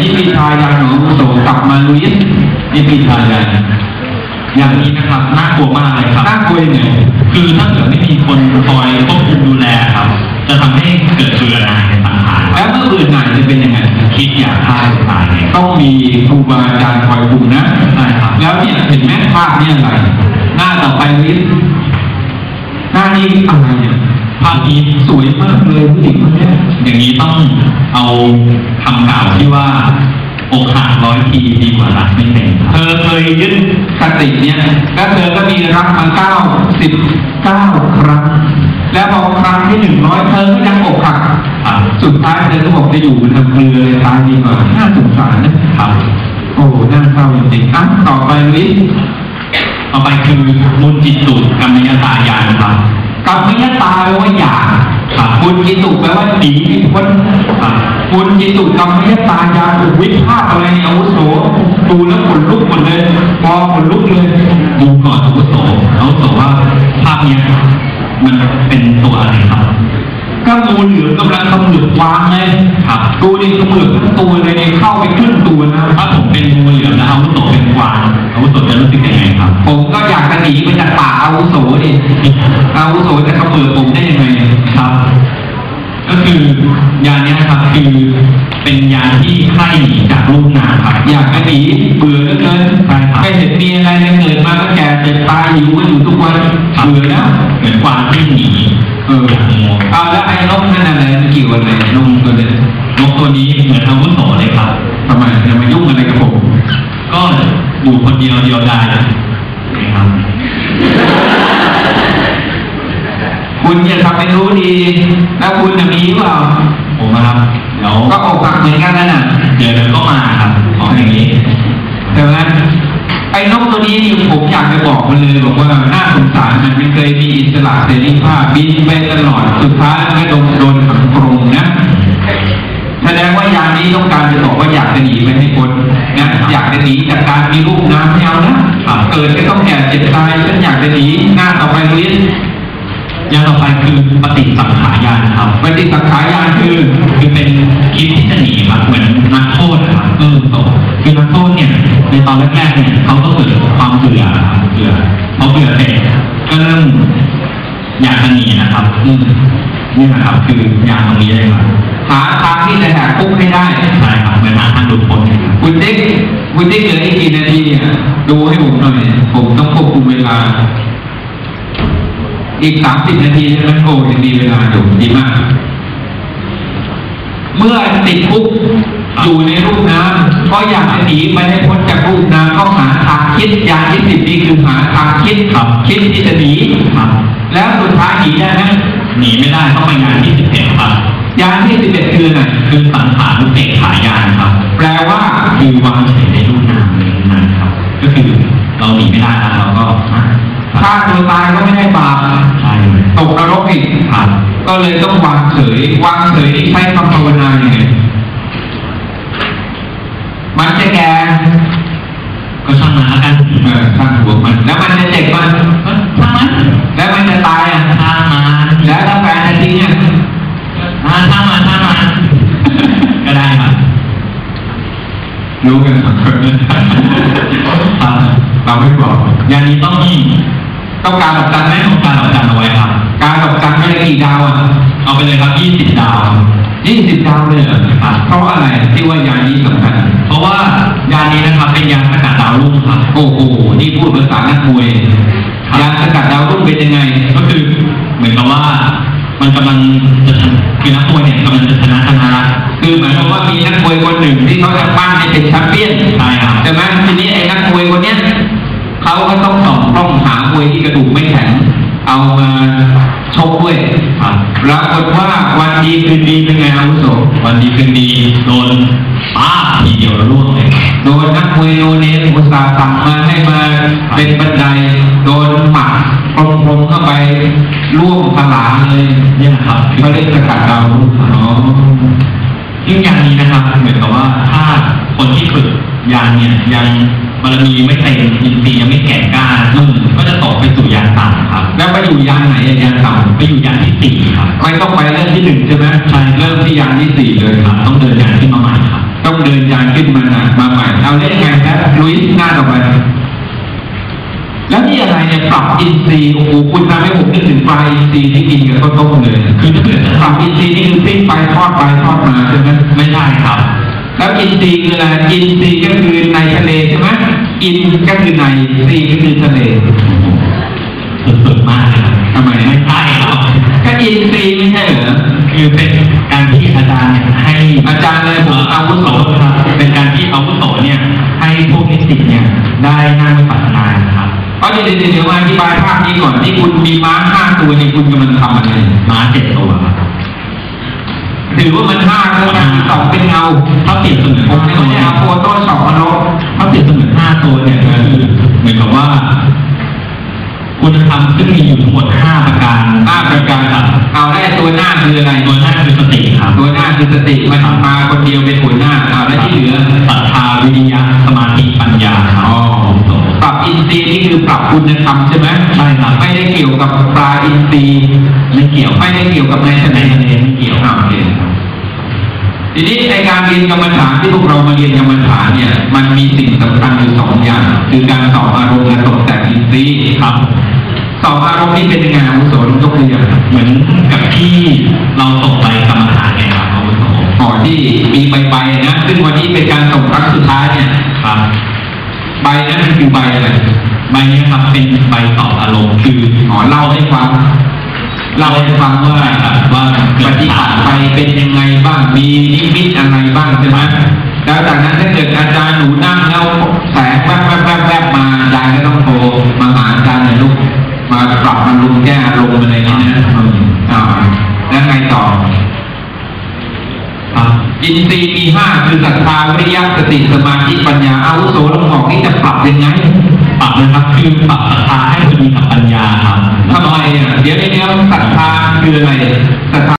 นี้ปีชายาหนูโสกลับมาลุยนี่ปีชายาอย่างนี้นะครับน่ากลัวมากเลยครับน่ากลัวยังไงคือถ้าเกิดไม่มีคนคอยควบคุมดูแลครับจะทำให้เกิดเบื่อหน่ายในสังขารแล้วเมื่อเบื่อหน่ายจะเป็นยังไงคิดอยากฆ่าตัวตายต้องมีครูบาอาจารย์คอยคุมนะใช่ครับแล้วเนี่ยเห็นแม่ภาพนี่อะไรหน้าต่อไปลิศหน้านี้อะไรเนี่ยภาพนี้สวยมากเลยผู้หญิงคนนี้อย่างนี้ต้องเอาคำกล่าวที่ว่าอกหัก100 ทีดีกว่ารักไม่เป็นเธอเคยยึดคติเนี่ยแล้วเธอก็มีรักมา99 ครั้งแล้วพอครั้งที่100เธอก็ยังอกหักสุดท้ายเธอก็บอกจะอยู่บนทางเรือตายดีกว่าน่าสงสารนะครับโอ้น่าเศร้าจริงๆต่อไปลิศต่อไปคือมุนจิตตุกรรมยตายานครับกรรมยตาแปลว่าอยากมุนจิตุแปลว่าหนีพ้นมุนจิตุกรรมยตายานวิภาคอะไรอาวุโสดูแล้วขนลุกหมดเลยพอขนลุกเลยดูก่อนอาวุโสว่าภาพนี้มันเป็นตัวอะไรครับก็งูเหลือมกำลังขมือบวางเลยครับดูดิขมือบทั้งตัวเลยเข้าไปครึ่งตัวนะถ้าผมเป็นงูเหลือมนะอาวุโสเป็นกวางอาวุโสจะรู้สึกยังไงครับผมก็อยากจะหนีไปจากป่าอาวุโสดิอาวุโสจะขมือบผมได้ยังไงครับก็คือยานนี้ครับคือเป็นยานที่ใคร่หนีจากลูกนาครับอยากจะหนีเบื่อเหลือเกินไม่เห็นมีอะไรเลยเกิดมาก็แก่เจ็บตายหิวก็อยู่ทุกวันเบื่อแล้วเหมือนกวางที่หนีแล้วไอ้นกนั่นอะไรเกี่ยวอะไรนกตัวนี้นกตัวนี้เหมือนอาวุโสเลยครับทำไมจะมายุ่งอะไรกับผมก็อยู่คนเดียวดายนะครับคุณอย่าทำเป็นรู้ดีแล้วคุณจะมีเปล่าผมครับเดี๋ยวก็อกหักเหมือนกันนั่นน่ะเดี๋ยวก็มาครับของอย่างนี้แต่ว่าไอ้นกตัวนี้นี่ผมอยากจะบอกมันเลยบอกว่าน่าสงสารมันไม่เคยมีอิสระเสรีภาพบินไปตลอดสุดท้ายก็โดนขังกรงนะแสดงว่ายานนี้ต้องการจะบอกว่าอยากจะหนีไปให้พ้นนะอยากจะหนีจากการมีลูกน้ำไม่เอานะเกิดก็ต้องแก่เจ็บตายฉันอยากจะหนีหน้าต่อไปเรียนยานต่อไปคือปฏิสังขารยานครับปฏิสังขารยานคือเป็นคิดที่จะหนีครับเหมือนนักโทษครับคือนักโทษเนี่ยในตอนแรกๆเนี่ยเขาก็เกิดความเบื่อเขาเบื่อเสร็จก็เริ่มอยากจะหนีนะครับนี่นะครับคือยานตรงนี้เลยครับหาทางที่จะแหกคุกให้ได้ใช่ครับเหมือนหาทางหลุดพ้นคุณติ๊กเหลืออีกกี่นาทีดูให้ผมหน่อยผมต้องควบคุมเวลาอีก30 นาทีใช่ไหมโอ้ยังดีเวลาอยู่ดีมากเมื่อติดคุกอยู่ในรูปน้ำก็อยากจะหนีไปให้พ้นจากรูปน้ำก็หาทางคิดยานที่10นี่คือหาทางคิดคิดที่จะหนีแล้วสุดท้ายหนีได้ไหมหนีไม่ได้ต้องไปยานที่11ครับยานที่11คืออะไรคือสังขารเตขายานครับแปลว่าคือวางเฉยในรูปน้ำนั้นครับก็คือเราหนีไม่ได้แล้วเราก็ฆ่าตัวตายก็ไม่ได้บาปตกนรกอีกก็เลยต้องวางเฉยนี่ใช้คำภาวนาอย่างไงมันจะแก่ก็ช่างมันแล้วกันช่างหัวมันแล้วมันจะเจ็บมันช่างมันแล้วมันจะตายช่างมันแล้วถ้าแฟนจะทิ้งช่างมันก็ได้ครับรู้กันสองคนเราไม่บอกอย่างนี้ต้องการดอกจันไหมต้องการดอกจันเอาไว้ครับการดอกจันไม่ได้กี่ดาวเอาไปเลยครับ20 ดาว20 ดาวเลยเหรอครับเพราะอะไรที่ว่ายานนี้สำคัญเพราะว่ายานนี้นะครับเป็นยานสกัดดาวรุ่งครับโอ้โหนี่พูดภาษานักมวยยานสกัดดาวรุ่งเป็นยังไงก็คือเหมือนกับว่ามันกำลังจะคือนักมวยเนี่ยกำลังจะชนะคือหมายความว่ามีนักมวยคนหนึ่งที่เขาจะปั้นให้เป็นแชมเปี้ยนใช่ครับแต่ไหมทีนี้ไอ้นักมวยคนเนี้ยเขาก็ต้องสอบต้องหามวยที่กระดูกไม่แข็งเอามาชกด้วยปรากฏว่าวันดีคืนดีเป็นไงอาวุโสวันดีคืนดีโดนป้าทีเดียวร่วงเลยโดนนักมวยโนเนมอุตสาห์สั่งมาให้มาเป็นบันไดโดนหมัดพรมเข้าไปร่วงสลายเลยเนี่ยครับเขาเรียกสกัดดาวรุ่งยิ่งยานนี้นะครับเหมือนกับว่าถ้าคนที่ฝึกยานเนี่ยยังบารมีไม่เต็มอินทรีย์ยังไม่แก่กล้าก็จะตกไปสู่ยานต่ำครับแล้วไปอยู่ยานไหนยานต่ำไปอยู่ยานที่4ครับไม่ต้องไปเริ่มที่1ใช่ไหมใช่เริ่มที่ยานที่4เลยครับต้องเดินยานที่มาใหม่ครับต้อง ต้องเดินยานขึ้นมาใหม่เอาเล่นไงนะลุยหน้าต่อไปแล้วนี่อะไรเนี่ยปรับอินทรีย์โอ้โหคุณทำให้ผมนึกถึงปลาอินทรีย์ที่กินกับข้าวต้มเลยคือถ้าเกิดปรับอินทรีย์นี่คือปิ้งไปทอดมาใช่ไหมไม่ใช่ครับแล้วอินทรีย์คืออะไรอินทรีย์ก็คือในทะเลใช่ไหมอินก็คือในทรีย์ก็คือทะเลสุดๆมากเลยทำไมไม่ใช่ครับก็อินทรีย์ไม่ใช่เหรอคือเป็นการที่อาจารย์ให้อาจารย์เลยผมอาวุโสครับเป็นการที่อาวุโสเนี่ยให้พวกนิสิตเนี่ยได้นั่งวิปัสสนาครับเพราะเดี๋ยวมาอธิบายภาพนี้ก่อนที่คุณมีม้า5 ตัวนี่คุณกำลังทำอะไรม้า7 ตัวถือว่ามัน5ตัวนะ2เป็นเงาเขาเปรียบเสมือนผมไม่ได้เอาโฟโต้ช็อปมาลบเขาเปรียบเสมือน5 ตัวเนี่ยคือเหมือนกับว่าคุณธรรมซึ่งมีอยู่ทั้งหมด5 ประการครับเอาได้ตัวหน้าคืออะไรตัวหน้าคือสติครับตัวหน้าคือสติมาคนเดียวเป็นหัวหน้าเอาแล้วที่เหลือศรัทธาวิริยะสมาธิปัญญาครับปรับอินทรีย์นี่คือปรับคุณธรรมใช่ไหมใช่ครับไม่ได้เกี่ยวกับปลาอินทรีย์ไม่เกี่ยวไม่ได้เกี่ยวกับในทะเลไม่เกี่ยวโอเคทีนี้ในการเรียนกรรมฐานที่พวกเรามาเรียนกรรมฐานเนี่ยมันมีสิ่งสำคัญอยู่2 อย่างคือการสอบอารมณ์และตกแต่งอินทรีย์ครับสอบอารมณ์นี่เป็นยังไงอาวุโสยกตัวอย่างเหมือนกับที่เราส่งใบกรรมฐานไงครับอาวุโสที่มีใบนะซึ่งวันนี้เป็นการส่งครั้งสุดท้ายเนี่ยครับใบนั้นมันคือใบอะไรใบนี้ครับเป็นใบสอบอารมณ์คือเล่าให้ฟังว่าปฏิบัติไปเป็นยังไงบ้างมีนิมิตอะไรบ้างใช่ไหมแล้วจากนั้นถ้าเกิดอาจารย์หนูนั่งแล้วแสงแวบมาอาจารย์ก็ต้องโทรมาหาอาจารย์หน่อยลูกมาปรับอารมณ์แก้อารมณ์อะไรนี้นะแล้วไงต่ออินทรีย์มี5คือศรัทธาวิริยะสติสมาธิปัญญาอาวุโสลงบอกนี่จะปรับยังไงปรับนะครับคือปรับศรัทธาให้พอดีกับปัญญาครับทำไมเดี๋ยวศรัทธาคืออะไรศรัทธา